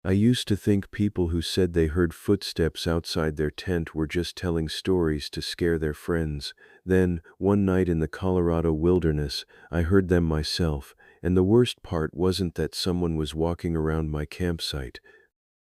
I used to think people who said they heard footsteps outside their tent were just telling stories to scare their friends. Then, one night in the Colorado wilderness, I heard them myself, and the worst part wasn't that someone was walking around my campsite.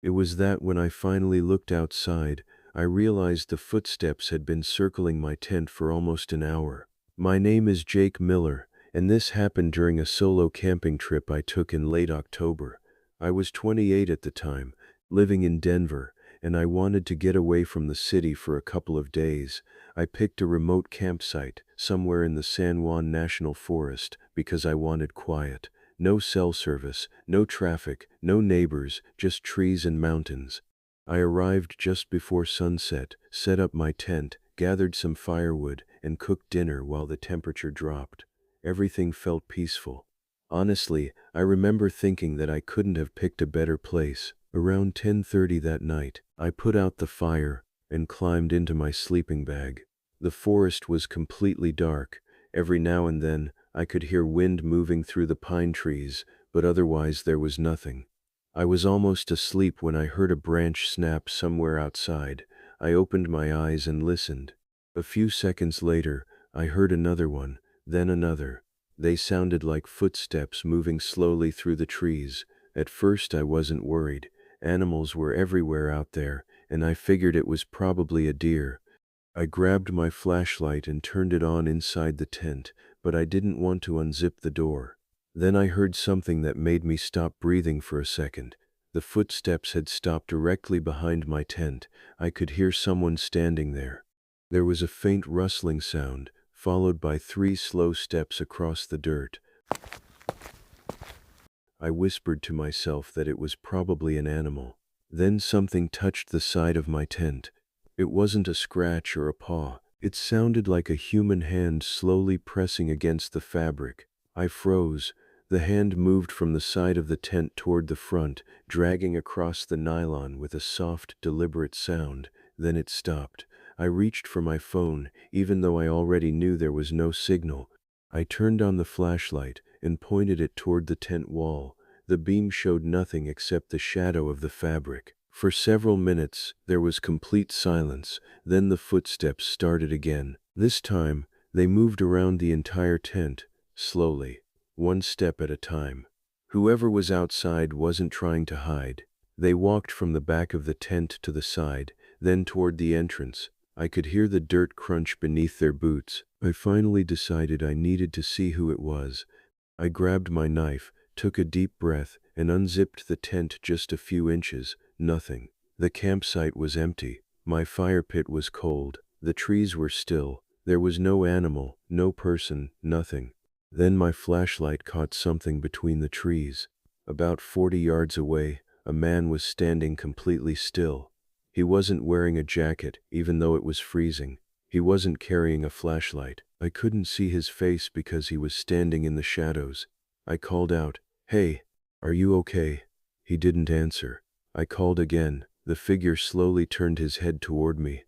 It was that when I finally looked outside, I realized the footsteps had been circling my tent for almost an hour. My name is Jake Miller, and this happened during a solo camping trip I took in late October. I was 28 at the time, living in Denver, and I wanted to get away from the city for a couple of days. I picked a remote campsite, somewhere in the San Juan National Forest, because I wanted quiet. No cell service, no traffic, no neighbors, just trees and mountains. I arrived just before sunset, set up my tent, gathered some firewood, and cooked dinner while the temperature dropped. Everything felt peaceful. Honestly, I remember thinking that I couldn't have picked a better place. Around 10:30 that night, I put out the fire and climbed into my sleeping bag. The forest was completely dark. Every now and then, I could hear wind moving through the pine trees, but otherwise there was nothing. I was almost asleep when I heard a branch snap somewhere outside. I opened my eyes and listened. A few seconds later, I heard another one, then another. They sounded like footsteps moving slowly through the trees. At first I wasn't worried. Animals were everywhere out there, and I figured it was probably a deer. I grabbed my flashlight and turned it on inside the tent, but I didn't want to unzip the door. Then I heard something that made me stop breathing for a second. The footsteps had stopped directly behind my tent. I could hear someone standing there. There was a faint rustling sound, followed by 3 slow steps across the dirt. I whispered to myself that it was probably an animal. Then something touched the side of my tent. It wasn't a scratch or a paw. It sounded like a human hand slowly pressing against the fabric. I froze. The hand moved from the side of the tent toward the front, dragging across the nylon with a soft, deliberate sound. Then it stopped. I reached for my phone, even though I already knew there was no signal. I turned on the flashlight and pointed it toward the tent wall. The beam showed nothing except the shadow of the fabric. For several minutes, there was complete silence. Then the footsteps started again. This time, they moved around the entire tent, slowly, one step at a time. Whoever was outside wasn't trying to hide. They walked from the back of the tent to the side, then toward the entrance. I could hear the dirt crunch beneath their boots. I finally decided I needed to see who it was. I grabbed my knife, took a deep breath, and unzipped the tent just a few inches. Nothing. The campsite was empty. My fire pit was cold. The trees were still. There was no animal, no person, nothing. Then my flashlight caught something between the trees. About 40 yards away, a man was standing completely still. He wasn't wearing a jacket, even though it was freezing. He wasn't carrying a flashlight. I couldn't see his face because he was standing in the shadows. I called out, "Hey, are you okay?" He didn't answer. I called again. The figure slowly turned his head toward me.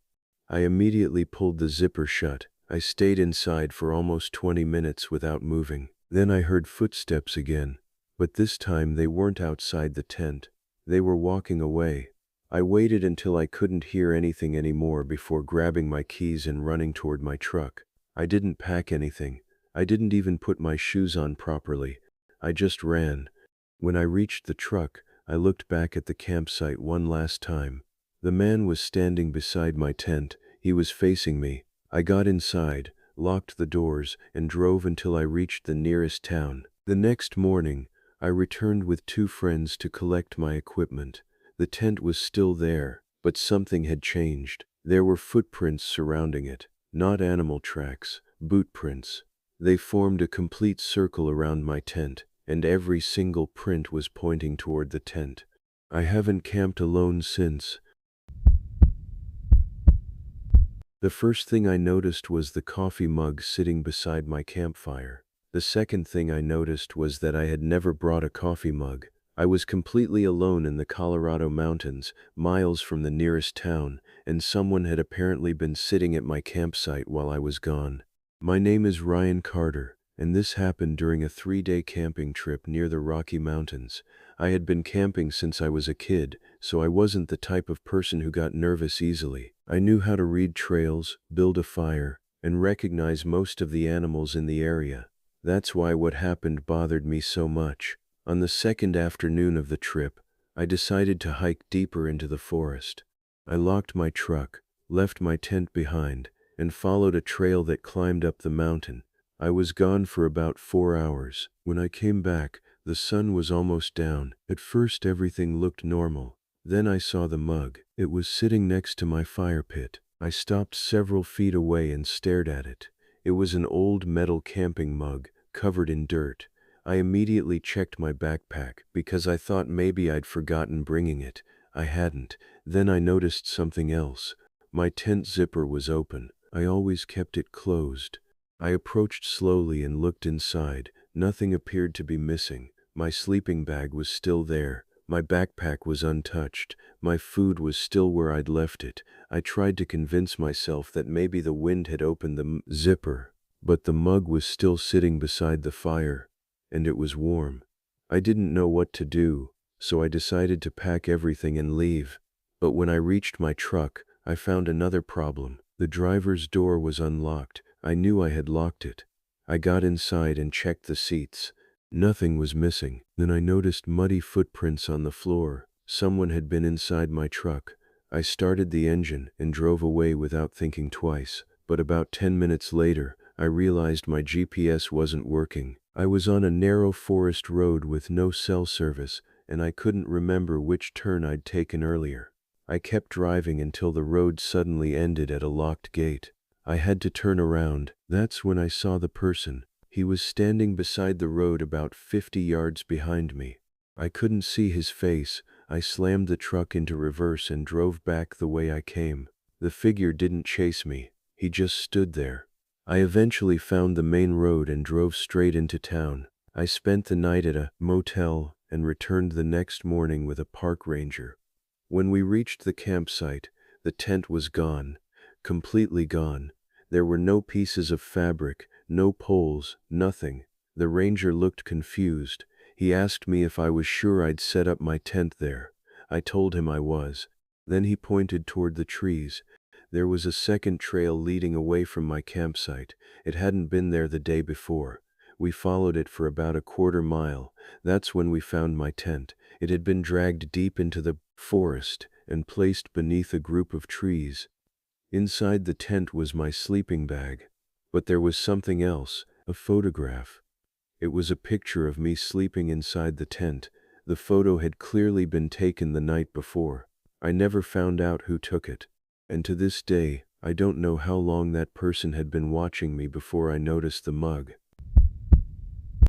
I immediately pulled the zipper shut. I stayed inside for almost 20 minutes without moving. Then I heard footsteps again, but this time they weren't outside the tent. They were walking away. I waited until I couldn't hear anything anymore before grabbing my keys and running toward my truck. I didn't pack anything. I didn't even put my shoes on properly. I just ran. When I reached the truck, I looked back at the campsite one last time. The man was standing beside my tent. He was facing me. I got inside, locked the doors, and drove until I reached the nearest town. The next morning, I returned with 2 friends to collect my equipment. The tent was still there, but something had changed. There were footprints surrounding it, not animal tracks, boot prints. They formed a complete circle around my tent, and every single print was pointing toward the tent. I haven't camped alone since. The first thing I noticed was the coffee mug sitting beside my campfire. The second thing I noticed was that I had never brought a coffee mug. I was completely alone in the Colorado mountains, miles from the nearest town, and someone had apparently been sitting at my campsite while I was gone. My name is Ryan Carter, And this happened during a 3-day camping trip near the Rocky Mountains. I had been camping since I was a kid, so I wasn't the type of person who got nervous easily. I knew how to read trails, build a fire, and recognize most of the animals in the area. That's why what happened bothered me so much. On the second afternoon of the trip, I decided to hike deeper into the forest. I locked my truck, left my tent behind, and followed a trail that climbed up the mountain. I was gone for about 4 hours. When I came back, the sun was almost down. At first everything looked normal. Then I saw the mug. It was sitting next to my fire pit. I stopped several feet away and stared at it. It was an old metal camping mug, covered in dirt. I immediately checked my backpack, because I thought maybe I'd forgotten bringing it. I hadn't. Then I noticed something else. My tent zipper was open. I always kept it closed. I approached slowly and looked inside. Nothing appeared to be missing. My sleeping bag was still there. My backpack was untouched. My food was still where I'd left it. I tried to convince myself that maybe the wind had opened the zipper, but the mug was still sitting beside the fire, and it was warm. I didn't know what to do, so I decided to pack everything and leave. But when I reached my truck, I found another problem. The driver's door was unlocked. I knew I had locked it. I got inside and checked the seats. Nothing was missing. Then I noticed muddy footprints on the floor. Someone had been inside my truck. I started the engine and drove away without thinking twice. But about 10 minutes later, I realized my GPS wasn't working. I was on a narrow forest road with no cell service, and I couldn't remember which turn I'd taken earlier. I kept driving until the road suddenly ended at a locked gate. I had to turn around. That's when I saw the person. He was standing beside the road about 50 yards behind me. I couldn't see his face. I slammed the truck into reverse and drove back the way I came. The figure didn't chase me. He just stood there. I eventually found the main road and drove straight into town. I spent the night at a motel and returned the next morning with a park ranger. When we reached the campsite, the tent was gone. Completely gone. There were no pieces of fabric, no poles, nothing. The ranger looked confused. He asked me if I was sure I'd set up my tent there. I told him I was. Then he pointed toward the trees. There was a second trail leading away from my campsite. It hadn't been there the day before. We followed it for about a quarter mile. That's when we found my tent. It had been dragged deep into the forest and placed beneath a group of trees. Inside the tent was my sleeping bag. But there was something else, a photograph. It was a picture of me sleeping inside the tent. The photo had clearly been taken the night before. I never found out who took it. And to this day, I don't know how long that person had been watching me before I noticed the mug.